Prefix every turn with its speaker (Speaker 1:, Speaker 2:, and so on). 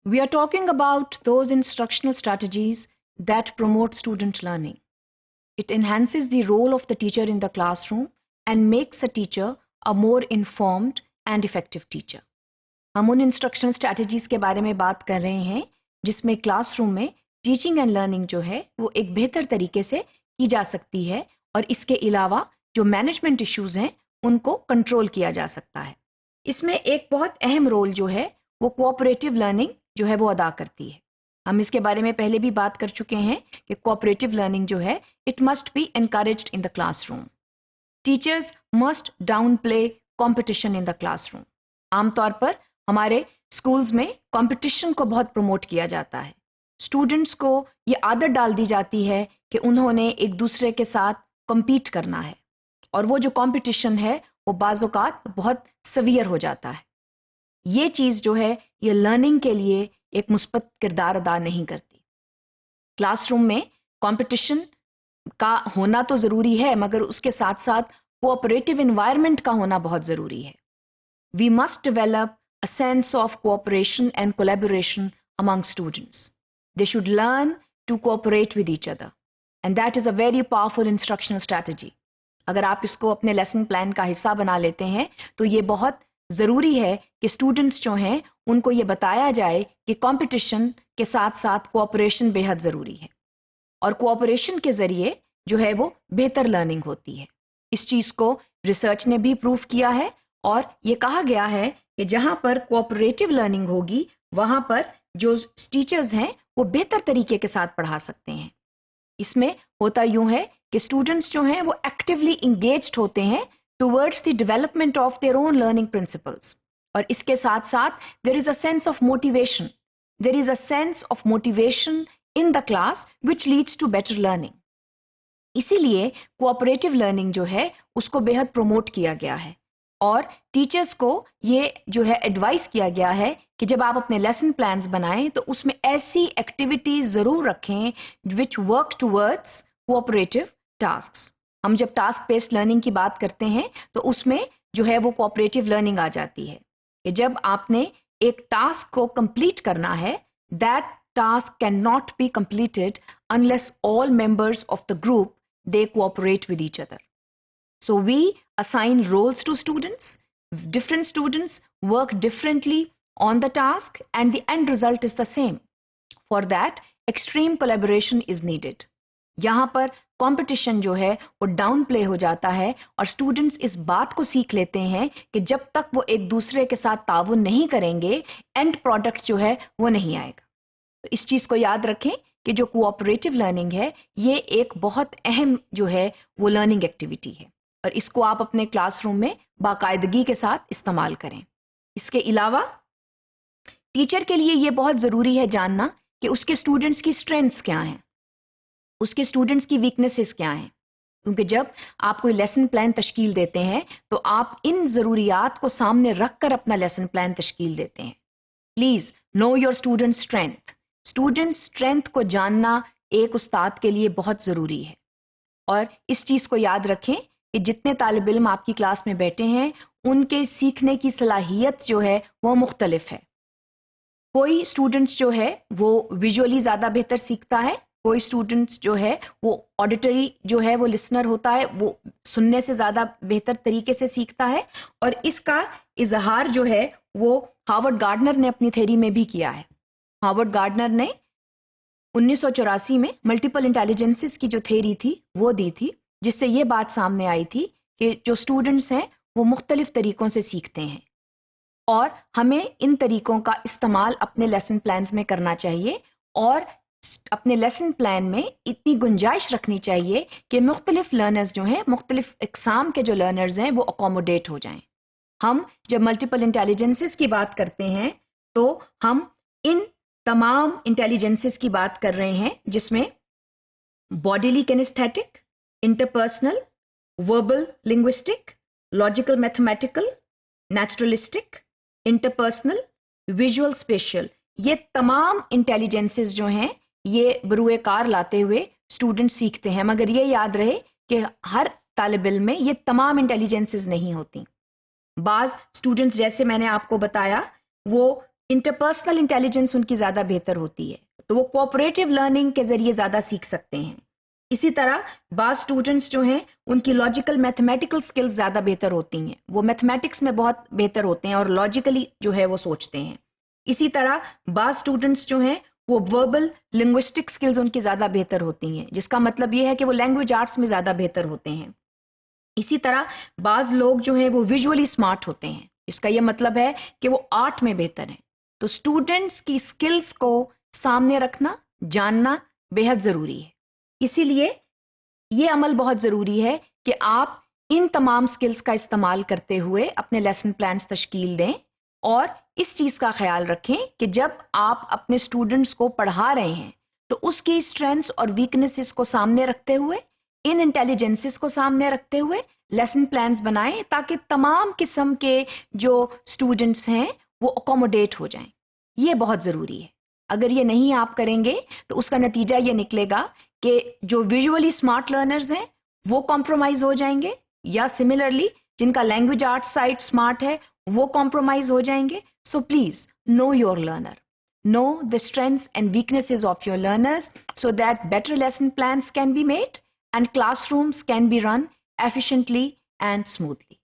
Speaker 1: We are talking about those instructional strategies that promote student learning. It enhances the role of the teacher in the classroom and makes a teacher a more informed and effective teacher. ہم ان instructional strategies کے بارے میں بات کر رہے ہیں جس میں کلاس روم میں ٹیچنگ اینڈ لرننگ جو ہے وہ ایک بہتر طریقے سے کی جا سکتی ہے اور اس کے علاوہ جو مینجمنٹ ایشوز ہیں ان کو کنٹرول کیا جا سکتا ہے. اس میں ایک بہت اہم رول جو ہے وہ کوآپریٹو لرننگ جو ہے وہ ادا کرتی ہے. ہم اس کے بارے میں پہلے بھی بات کر چکے ہیں کہ کوآپریٹو لرننگ جو ہے it must be encouraged in the classroom. Teachers must downplay competition in the classroom. عام طور پر ہمارے اسکولز میں کمپٹیشن کو بہت پروموٹ کیا جاتا ہے. اسٹوڈنٹس کو یہ عادت ڈال دی جاتی ہے کہ انہوں نے ایک دوسرے کے ساتھ کمپیٹ کرنا ہے اور وہ جو کمپٹیشن ہے وہ بعض اوقات بہت سویئر ہو جاتا ہے. یہ چیز جو ہے یہ لرننگ کے لیے ایک مثبت کردار ادا نہیں کرتی. کلاس روم میں کمپٹیشن کا ہونا تو ضروری ہے مگر اس کے ساتھ ساتھ کوآپریٹو انوائرمنٹ کا ہونا بہت ضروری ہے. We must develop a sense of cooperation and collaboration among students. They should learn to cooperate with each other. And that is a very powerful instructional strategy. اگر آپ اس کو اپنے لیسن پلان کا حصہ بنا لیتے ہیں تو یہ بہت ضروری ہے کہ اسٹوڈنٹس جو ہیں ان کو یہ بتایا جائے کہ کمپٹیشن کے ساتھ ساتھ کوآپریشن بے حد ضروری ہے اور کوآپریشن کے ذریعے جو ہے وہ بہتر لرننگ ہوتی ہے. اس چیز کو ریسرچ نے بھی پروف کیا ہے اور یہ کہا گیا ہے کہ جہاں پر کوآپریٹو لرننگ ہوگی وہاں پر جو ٹیچرز ہیں وہ بہتر طریقے کے ساتھ پڑھا سکتے ہیں. اس میں ہوتا یوں ہے کہ اسٹوڈنٹس جو ہیں وہ ایکٹیولی انگیجڈ ہوتے ہیں towards the development of their own learning principles اور اس کے ساتھ ساتھ there is a sense of motivation. There is a sense of motivation in the class وچ لیڈس ٹو بیٹر لرننگ. اسی لیے کوآپریٹو لرننگ جو ہے اس کو بے حد پروموٹ کیا گیا ہے اور ٹیچرز کو یہ جو ہے ایڈوائز کیا گیا ہے کہ جب آپ اپنے لیسن پلانز بنائیں تو اس میں ایسی ایکٹیویٹیز ضرور رکھیں which work towards cooperative tasks. ہم جب ٹاسک بیسڈ لرننگ کی بات کرتے ہیں تو اس میں جو ہے وہ کوآپریٹو لرننگ آ جاتی ہے کہ جب آپ نے ایک ٹاسک کو کمپلیٹ کرنا ہے that task can not be completed unless all members of the group they cooperate with each other. So we assign roles to students. Different students work differently on the task and the end result is the same. For that, extreme collaboration is needed. یہاں پر competition جو ہے وہ down پلے ہو جاتا ہے اور students اس بات کو سیکھ لیتے ہیں کہ جب تک وہ ایک دوسرے کے ساتھ تعاون نہیں کریں گے اینڈ پروڈکٹ جو ہے وہ نہیں آئے گا. تو اس چیز کو یاد رکھیں کہ جو کوآپریٹو لرننگ ہے یہ ایک بہت اہم جو ہے وہ لرننگ ایکٹیویٹی ہے اور اس کو آپ اپنے کلاس روم میں باقاعدگی کے ساتھ استعمال کریں. اس کے علاوہ ٹیچر کے لیے یہ بہت ضروری ہے جاننا کہ اس کے اسٹوڈنٹس کی اسٹرینگثs کیا ہیں, اس کے اسٹوڈنٹس کی ویکنیسز کیا ہیں, کیونکہ جب آپ کوئی لیسن پلان تشکیل دیتے ہیں تو آپ ان ضروریات کو سامنے رکھ کر اپنا لیسن پلان تشکیل دیتے ہیں. Please know your student strength. Student strength کو جاننا ایک استاد کے لیے بہت ضروری ہے اور اس چیز کو یاد رکھیں کہ جتنے طالب علم آپ کی کلاس میں بیٹھے ہیں ان کے سیکھنے کی صلاحیت جو ہے وہ مختلف ہے. کوئی اسٹوڈنٹس جو ہے وہ ویژولی زیادہ بہتر سیکھتا ہے, کوئی اسٹوڈنٹس جو ہے وہ آڈیٹری جو ہے وہ لسنر ہوتا ہے, وہ سننے سے زیادہ بہتر طریقے سے سیکھتا ہے اور اس کا اظہار جو ہے وہ ہاورڈ گارڈنر نے اپنی تھیری میں بھی کیا ہے. ہاورڈ گارڈنر نے 1984 میں ملٹیپل انٹیلیجنسز کی جو تھیری تھی وہ دی تھی جس سے یہ بات سامنے آئی تھی کہ جو اسٹوڈنٹس ہیں وہ مختلف طریقوں سے سیکھتے ہیں اور ہمیں ان طریقوں کا استعمال اپنے لیسن پلانز میں کرنا چاہیے اور اپنے لیسن پلان میں اتنی گنجائش رکھنی چاہیے کہ مختلف لرنرز جو ہیں, مختلف اقسام کے جو لرنرز ہیں وہ اکوموڈیٹ ہو جائیں. ہم جب ملٹیپل انٹیلیجنسز کی بات کرتے ہیں تو ہم ان تمام انٹیلیجنسز کی بات کر رہے ہیں جس میں bodily kinaesthetic, interpersonal, verbal linguistic, logical mathematical, naturalistic, interpersonal, visual spatial, یہ تمام انٹیلیجنسز جو ہیں یہ بروئے کار لاتے ہوئے اسٹوڈنٹ سیکھتے ہیں. مگر یہ یاد رہے کہ ہر طالب علم میں یہ تمام انٹیلیجنسز نہیں ہوتی. بعض اسٹوڈنٹس جیسے میں نے آپ کو بتایا وہ انٹرپرسنل انٹیلیجنس ان کی زیادہ بہتر ہوتی ہے، تو وہ کوآپریٹو لرننگ کے ذریعے زیادہ سیکھ سکتے ہیں. اسی طرح بعض اسٹوڈنٹس جو ہیں ان کی لاجیکل میتھمیٹیکل سکلز زیادہ بہتر ہوتی ہیں، وہ میتھمیٹکس میں بہت بہتر ہوتے ہیں اور لاجیکلی جو ہے وہ سوچتے ہیں. اسی طرح بعض اسٹوڈنٹس جو ہیں وہ وربل لنگوسٹک سکلز ان کی زیادہ بہتر ہوتی ہیں، جس کا مطلب یہ ہے کہ وہ لینگویج آرٹس میں زیادہ بہتر ہوتے ہیں. اسی طرح بعض لوگ جو ہیں وہ ویژولی اسمارٹ ہوتے ہیں، اس کا یہ مطلب ہے کہ وہ آرٹ میں بہتر ہیں. تو اسٹوڈنٹس کی سکلز کو سامنے رکھنا، جاننا بے حد ضروری ہے. اسی لیے یہ عمل بہت ضروری ہے کہ آپ ان تمام سکلز کا استعمال کرتے ہوئے اپنے لیسن پلانز تشکیل دیں اور اس چیز کا خیال رکھیں کہ جب آپ اپنے اسٹوڈنٹس کو پڑھا رہے ہیں تو اس کی اسٹرینثس اور ویکنیسز کو سامنے رکھتے ہوئے، ان انٹیلیجنسز کو سامنے رکھتے ہوئے لیسن پلانز بنائیں تاکہ تمام قسم کے جو اسٹوڈنٹس ہیں وہ اکوموڈیٹ ہو جائیں. یہ بہت ضروری ہے. اگر یہ نہیں آپ کریں گے تو اس کا نتیجہ یہ نکلے گا کہ جو ویژولی اسمارٹ لرنرز ہیں وہ کمپرومائز ہو جائیں گے، یا سملرلی جن کا لینگویج آرٹ سائڈ اسمارٹ ہے وہ کمپرومائز ہو جائیں گے. So please know your learner, know the strengths and weaknesses of your learners so that better lesson plans can be made and classrooms can be run efficiently and smoothly.